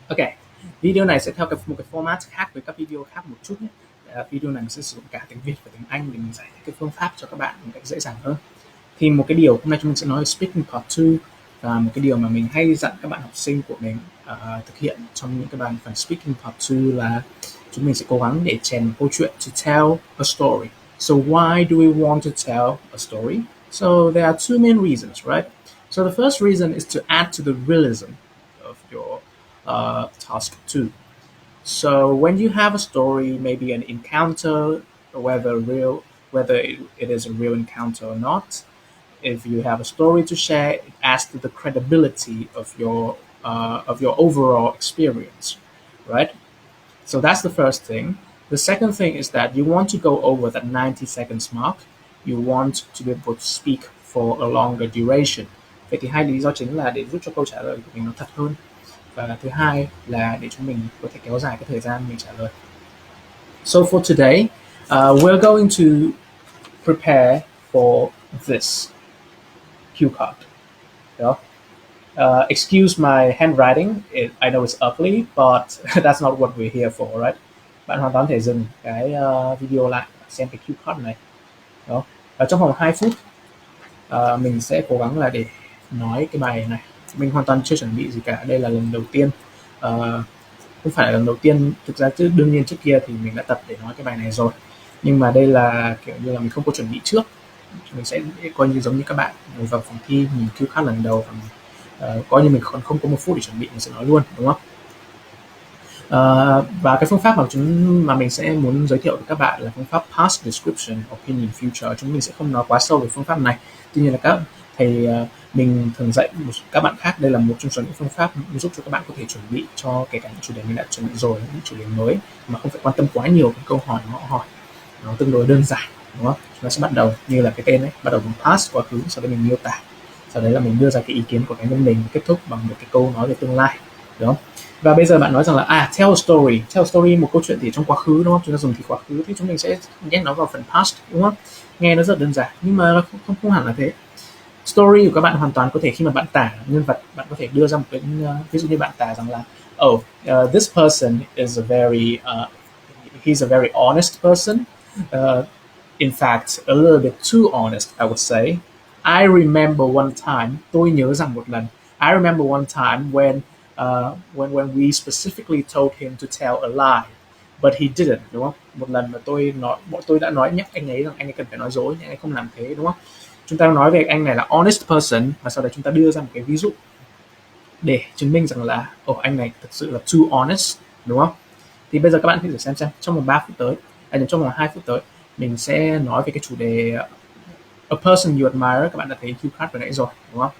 Ok, video này sẽ theo một cái format khác với các video khác một chút nhé. Video này mình sẽ sử dụng cả tiếng Việt và tiếng Anh để mình giải thích cái phương pháp cho các bạn một cách dễ dàng hơn. Thì một cái điều hôm nay chúng mình sẽ nói về speaking part 2, và một cái điều mà mình hay dặn các bạn học sinh của mình thực hiện trong những cái bài phần speaking part 2 là chúng mình sẽ cố gắng để chèn một câu chuyện, to tell a story. So why do we want to tell a story? So there are two main reasons, right? So the first reason is to add to the realism of your task 2. So when you have a story, maybe an encounter, whether it is a real encounter or not, if you have a story to share, it adds to the credibility of your overall experience, right? So that's the first thing. The second thing is that you want to go over that 90 seconds mark. You want to be able to speak for a longer duration. Vậy thì hai lý do chính là để giúp cho câu trả lời của mình nó thật hơn. Và thứ hai là để chúng mình có thể kéo dài cái thời gian mình trả lời. So for today, we're going to prepare for this cue card. Excuse my handwriting. I know it's ugly, but that's not what we're here for, right? Bạn hoàn toàn thể dừng cái video lại, xem cái cue card này. Đó. Và trong vòng 2 phút, mình sẽ cố gắng là để nói cái bài này. Mình hoàn toàn chưa chuẩn bị gì cả. Đây là lần đầu tiên, không phải là lần đầu tiên, thực ra chứ đương nhiên trước kia thì mình đã tập để nói cái bài này rồi, nhưng mà đây là kiểu như là mình không có chuẩn bị trước. Mình sẽ coi như giống như các bạn ngồi vào phòng thi nhìn cue card lần đầu, và coi như mình còn không có 1 phút để chuẩn bị, mình sẽ nói luôn, đúng không? Và cái phương pháp mà mình sẽ muốn giới thiệu với các bạn là phương pháp past description, opinion, future. Chúng mình sẽ không nói quá sâu về phương pháp này. Tuy nhiên là các thầy mình thường dạy các bạn khác, đây là một trong số những phương pháp giúp cho các bạn có thể chuẩn bị cho kể cả những chủ đề mình đã chuẩn bị rồi, những chủ đề mới mà không phải quan tâm quá nhiều cái câu hỏi họ hỏi, nó tương đối đơn giản, đúng không? Chúng ta sẽ bắt đầu như là cái tên ấy, bắt đầu bằng past, quá khứ, sau đó mình miêu tả, sau đấy là mình đưa ra cái ý kiến của cá nhân mình, kết thúc bằng một cái câu nói về tương lai, đúng không? Và bây giờ bạn nói rằng là tell a story, một câu chuyện thì trong quá khứ, đúng không? Chúng ta dùng thì quá khứ thì chúng mình sẽ nhét nó vào phần past, đúng không? Nghe nó rất đơn giản nhưng mà không hẳn là thế. Story của các bạn hoàn toàn có thể khi mà bạn tả nhân vật, bạn có thể đưa ra một cái ví dụ như bạn tả rằng là this person is he's a very honest person. In fact, a little bit too honest, I would say. I remember one time, tôi nhớ rằng một lần. I remember one time when we specifically told him to tell a lie, but he didn't, đúng không? Một lần mà bọn tôi đã nhắc anh ấy rằng anh ấy cần phải nói dối, nhưng anh ấy không làm thế, đúng không? Chúng ta nói về anh này là honest person, và sau đó chúng ta đưa ra một cái ví dụ để chứng minh rằng là anh này thực sự là too honest, đúng không? Thì bây giờ các bạn hãy thử xem trong vòng 3 phút tới, trong vòng 2 phút tới, mình sẽ nói về cái chủ đề a person you admire. Các bạn đã thấy cue card vừa nãy rồi, đúng không?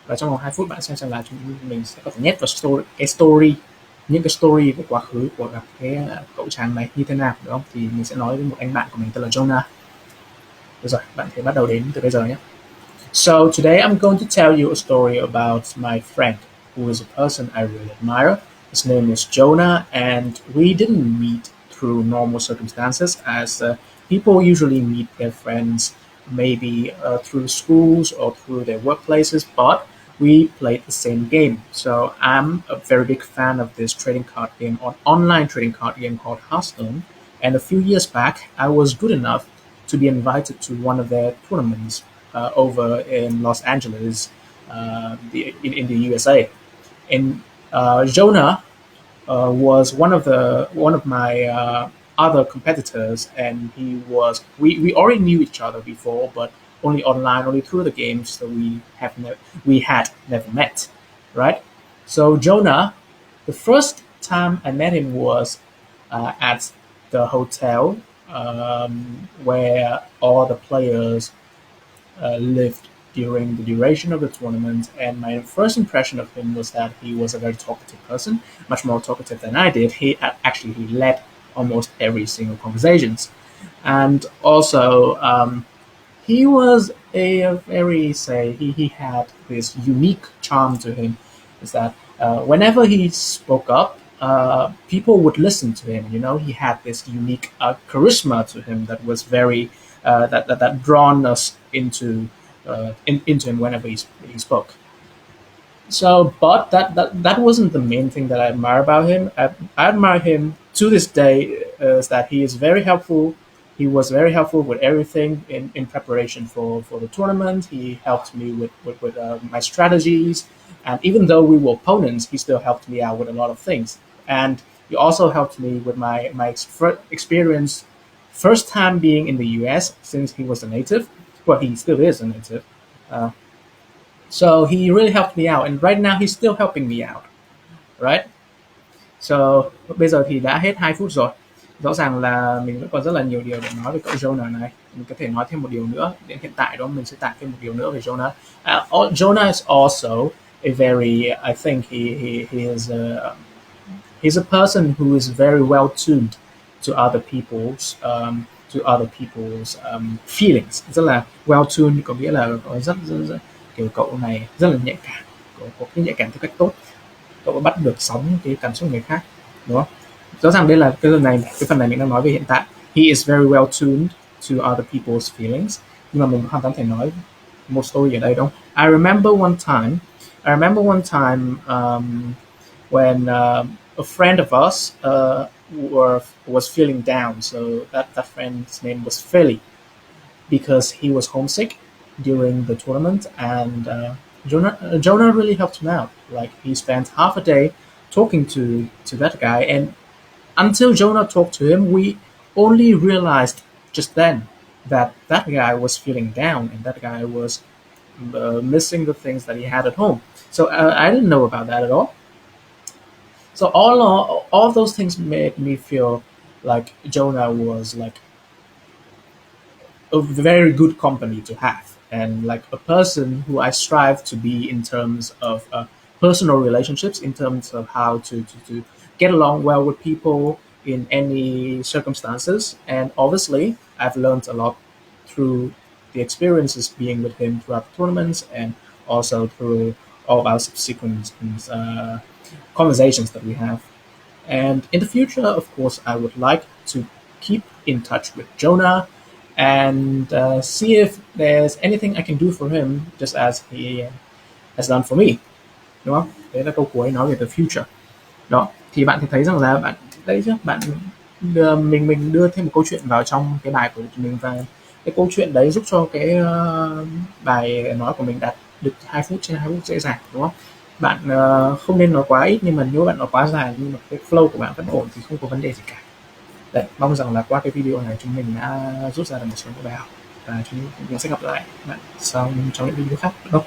Và trong vòng 2 phút bạn xem là mình sẽ có thể nhét vào những cái story về quá khứ của gặp cái cậu chàng này như thế nào, đúng không? Thì mình sẽ nói với một anh bạn của mình tên là Jonah. Được rồi, bạn thể bắt đầu đến từ bây giờ nhé. So today I'm going to tell you a story about my friend, who is a person I really admire. His name is Jonah, and we didn't meet through normal circumstances, as people usually meet their friends maybe through schools or through their workplaces, but we played the same game. So I'm a very big fan of this trading card game, or online trading card game called Hearthstone. And a few years back, I was good enough to be invited to one of their tournaments over in Los Angeles, in the USA. And Jonah was one of my other competitors, and we already knew each other before, but only online, only through the games, so we had never met, right? So Jonah, the first time I met him was at the hotel where all the players lived during the duration of the tournament, and my first impression of him was that he was a very talkative person, much more talkative than I did. He led almost every single conversations, and also he was he had this unique charm to him, is that whenever he spoke up, people would listen to him. You know, he had this unique charisma to him that was very that drawn us into him whenever he spoke. So, but that wasn't the main thing that I admire about him. I admire him to this day, is that he is very helpful. He was very helpful with everything in preparation for the tournament. He helped me with my strategies, and even though we were opponents, he still helped me out with a lot of things. And he also helped me with my experience, first time being in the U.S. since he was a native. Well, he still is a native. Uh, so he really helped me out, and right now he's still helping me out, right? So bây giờ thì đã hết 2 phút rồi. Rõ ràng là mình vẫn còn rất là nhiều điều để nói về cậu Jonah này. Mình có thể nói thêm một điều nữa. Đến hiện tại đó mình sẽ tải thêm một điều nữa về Jonah. Jonah is also a very, I think he is he's a person who is very well tuned to other people's feelings. Rất là well tuned, có nghĩa là có rất kiểu cậu này rất là nhạy cảm, có cái nhạy cảm theo cách tốt, cậu bắt được sóng cái cảm xúc người khác, đúng không? Rõ ràng đây là cái phần này mình đang nói về hiện tại. He is very well tuned to other people's feelings, nhưng mà mình hoàn toàn thể nói một story ở đây đâu. I remember one time when a friend of us was feeling down. So that friend's name was Philly, because he was homesick during the tournament, and Jonah really helped him out. Like, he spent half a day talking to that guy, and until Jonah talked to him, we only realized just then that that guy was feeling down, and that guy was missing the things that he had at home. So I didn't know about that at all. So all those things made me feel like Jonah was like a very good company to have, and like a person who I strive to be in terms of personal relationships, in terms of how to get along well with people in any circumstances. And obviously, I've learned a lot through the experiences being with him throughout the tournaments, and also through all of our subsequent conversations that we have. And in the future, of course, I would like to keep in touch with Jonah and see if there's anything I can do for him, just as he has done for me. Đúng không? Đấy là câu cuối nói về the future. Đó, thì bạn thì thấy rằng là bạn đấy chứ, bạn mình đưa thêm một câu chuyện vào trong cái bài của mình, và cái câu chuyện đấy giúp cho cái bài nói của mình đạt được 2 phút trên 2 phút dễ dàng, đúng không? Bạn không nên nói quá ít, nhưng mà nếu bạn nói quá dài nhưng mà cái flow của bạn vẫn ổn thì không có vấn đề gì cả. Đấy, mong rằng là qua cái video này chúng mình đã rút ra được một số bài học, và chúng mình sẽ gặp lại bạn sau trong những video khác, đúng không?